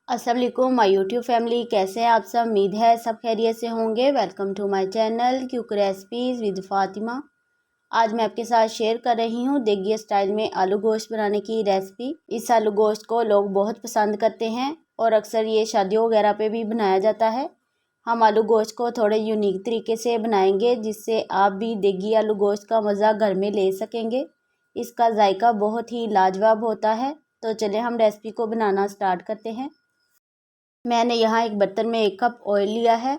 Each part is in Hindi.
अस्सलाम वालेकुम माय यूट्यूब फैमिली, कैसे हैं आप सब। उम्मीद है सब खैरियत से होंगे। Welcome to my channel quick recipes with Fatima. आज मैं आपके साथ शेयर कर रही हूँ देगी स्टाइल में आलू गोश्त बनाने की रेसिपी। इस आलू गोश्त को लोग बहुत पसंद करते हैं और अक्सर ये शादियों वगैरह पे भी बनाया जाता है। हम आलू गोश्त को थोड़े यूनिक तरीके से बनाएंगे जिससे आप भी देगी आलू गोश्त का मज़ा घर में ले सकेंगे। इसका जायका बहुत ही लाजवाब होता है। तो चलिए हम रेसिपी को बनाना स्टार्ट करते हैं। मैंने यहाँ एक बर्तन में 1 कप ऑयल लिया है।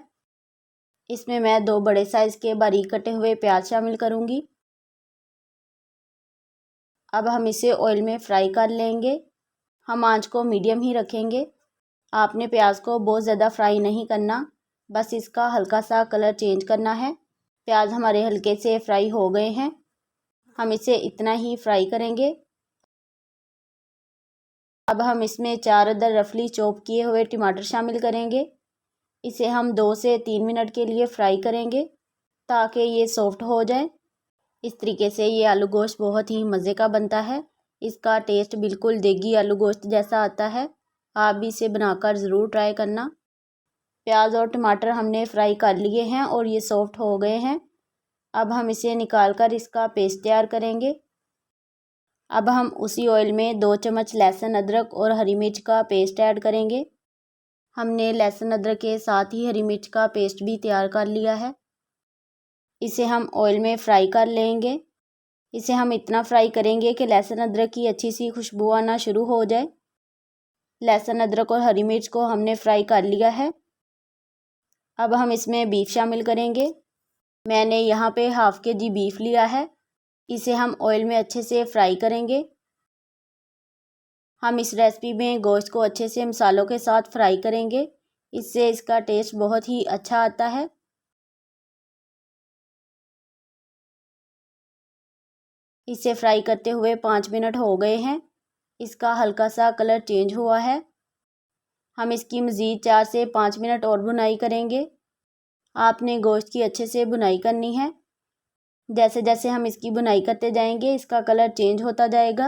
इसमें मैं 2 बड़े साइज़ के बारीक कटे हुए प्याज शामिल करूँगी। अब हम इसे ऑयल में फ्राई कर लेंगे। हम आंच को मीडियम ही रखेंगे। आपने प्याज को बहुत ज़्यादा फ्राई नहीं करना, बस इसका हल्का सा कलर चेंज करना है। प्याज हमारे हल्के से फ्राई हो गए हैं। हम इसे इतना ही फ्राई करेंगे। अब हम इसमें 4 अदर रफली चॉप किए हुए टमाटर शामिल करेंगे। इसे हम 2 से 3 मिनट के लिए फ्राई करेंगे ताकि ये सॉफ्ट हो जाए। इस तरीके से ये आलू गोश्त बहुत ही मज़े का बनता है। इसका टेस्ट बिल्कुल देगी आलू गोश्त जैसा आता है। आप भी इसे बनाकर ज़रूर ट्राई करना। प्याज और टमाटर हमने फ्राई कर लिए हैं और ये सॉफ्ट हो गए हैं। अब हम इसे निकाल कर इसका पेस्ट तैयार करेंगे। अब हम उसी ऑयल में 2 चम्मच लहसुन, अदरक और हरी मिर्च का पेस्ट ऐड करेंगे। हमने लहसुन अदरक के साथ ही हरी मिर्च का पेस्ट भी तैयार कर लिया है। इसे हम ऑयल में फ्राई कर लेंगे। इसे हम इतना फ्राई करेंगे कि लहसुन अदरक की अच्छी सी खुशबू आना शुरू हो जाए। लहसुन अदरक और हरी मिर्च को हमने फ्राई कर लिया है। अब हम इसमें बीफ शामिल करेंगे। मैंने यहाँ पे हाफ़ kg बीफ लिया है। इसे हम ऑयल में अच्छे से फ्राई करेंगे। हम इस रेसिपी में गोश्त को अच्छे से मसालों के साथ फ्राई करेंगे। इससे इसका टेस्ट बहुत ही अच्छा आता है। इसे फ्राई करते हुए 5 मिनट हो गए हैं। इसका हल्का सा कलर चेंज हुआ है। हम इसकी मज़ीद 4 से 5 मिनट और भुनाई करेंगे। आपने गोश्त की अच्छे से भुनाई करनी है। जैसे जैसे हम इसकी भुनाई करते जाएंगे इसका कलर चेंज होता जाएगा।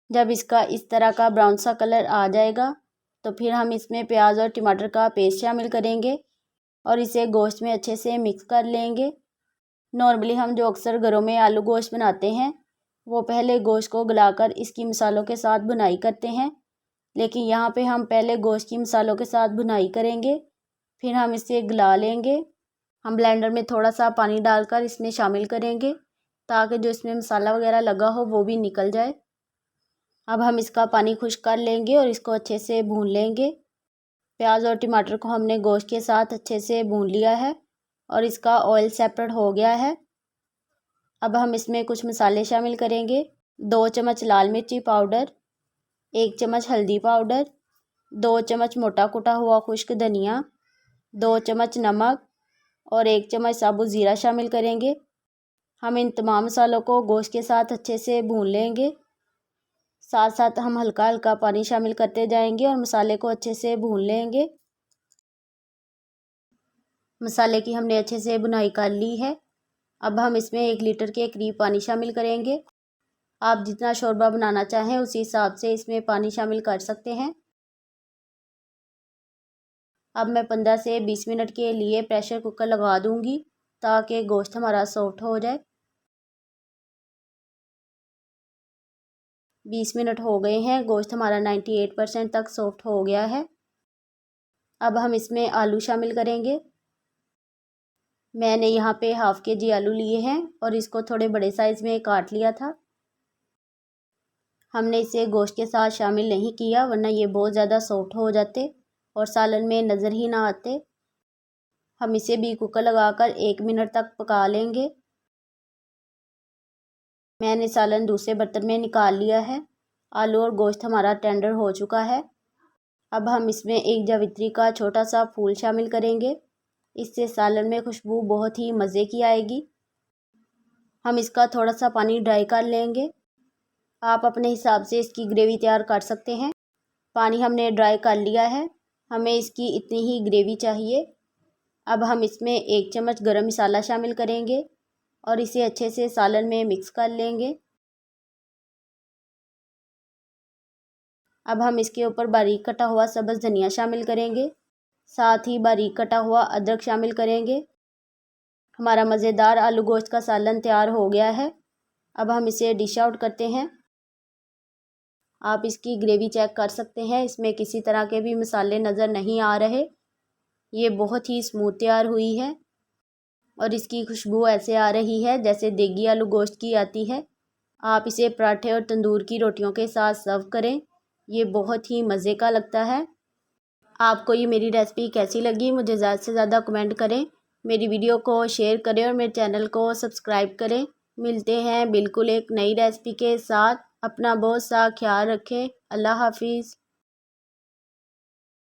जब इसका इस तरह का ब्राउन सा कलर आ जाएगा तो फिर हम इसमें प्याज और टमाटर का पेस्ट शामिल करेंगे और इसे गोश्त में अच्छे से मिक्स कर लेंगे। नॉर्मली हम जो अक्सर घरों में आलू गोश्त बनाते हैं वो पहले गोश्त को गलाकर इसकी मसालों के साथ भुनाई करते हैं, लेकिन यहाँ पे हम पहले गोश्त की मसालों के साथ भुनाई करेंगे, फिर हम इसे गला लेंगे। हम ब्लेंडर में थोड़ा सा पानी डालकर इसमें शामिल करेंगे ताकि जो इसमें मसाला वगैरह लगा हो वो भी निकल जाए। अब हम इसका पानी खुश्क कर लेंगे और इसको अच्छे से भून लेंगे। प्याज और टमाटर को हमने गोश्त के साथ अच्छे से भून लिया है और इसका ऑयल सेपरेट हो गया है। अब हम इसमें कुछ मसाले शामिल करेंगे। 2 चम्मच लाल मिर्ची पाउडर, 1 चम्मच हल्दी पाउडर, 2 चम्मच मोटा कुटा हुआ खुश्क धनिया, 2 चम्मच नमक और 1 चम्मच साबुत ज़ीरा शामिल करेंगे। हम इन तमाम मसालों को गोश्त के साथ अच्छे से भून लेंगे। साथ साथ हम हल्का हल्का पानी शामिल करते जाएंगे और मसाले को अच्छे से भून लेंगे। मसाले की हमने अच्छे से भुनाई कर ली है। अब हम इसमें 1 लीटर के करीब पानी शामिल करेंगे। आप जितना शोरबा बनाना चाहें उसी हिसाब से इसमें पानी शामिल कर सकते हैं। अब मैं 15 से 20 मिनट के लिए प्रेशर कुकर लगा दूंगी ताकि गोश्त हमारा सॉफ्ट हो जाए। 20 मिनट हो गए हैं। गोश्त हमारा 98% तक सॉफ्ट हो गया है। अब हम इसमें आलू शामिल करेंगे। मैंने यहाँ पे हाफ़ kg आलू लिए हैं और इसको थोड़े बड़े साइज़ में काट लिया था। हमने इसे गोश्त के साथ शामिल नहीं किया वरना ये बहुत ज़्यादा सॉफ्ट हो जाते और सालन में नज़र ही ना आते। हम इसे भी कुकर लगाकर 1 मिनट तक पका लेंगे। मैंने सालन दूसरे बर्तन में निकाल लिया है। आलू और गोश्त हमारा टेंडर हो चुका है। अब हम इसमें एक जावित्री का छोटा सा फूल शामिल करेंगे। इससे सालन में खुशबू बहुत ही मज़े की आएगी। हम इसका थोड़ा सा पानी ड्राई कर लेंगे। आप अपने हिसाब से इसकी ग्रेवी तैयार कर सकते हैं। पानी हमने ड्राई कर लिया है। हमें इसकी इतनी ही ग्रेवी चाहिए। अब हम इसमें 1 चम्मच गरम मसाला शामिल करेंगे और इसे अच्छे से सालन में मिक्स कर लेंगे। अब हम इसके ऊपर बारीक कटा हुआ सब्ज़ धनिया शामिल करेंगे, साथ ही बारीक कटा हुआ अदरक शामिल करेंगे। हमारा मज़ेदार आलू गोश्त का सालन तैयार हो गया है। अब हम इसे डिश आउट करते हैं। आप इसकी ग्रेवी चेक कर सकते हैं, इसमें किसी तरह के भी मसाले नज़र नहीं आ रहे। ये बहुत ही स्मूथ तैयार हुई है और इसकी खुशबू ऐसे आ रही है जैसे देगी आलू गोश्त की आती है। आप इसे पराठे और तंदूर की रोटियों के साथ सर्व करें, ये बहुत ही मज़े का लगता है। आपको ये मेरी रेसिपी कैसी लगी मुझे ज़्यादा से ज़्यादा कमेंट करें, मेरी वीडियो को शेयर करें और मेरे चैनल को सब्सक्राइब करें। मिलते हैं बिल्कुल एक नई रेसिपी के साथ। अपना बहुत सा ख्याल रखें। अल्लाह हाफिज़।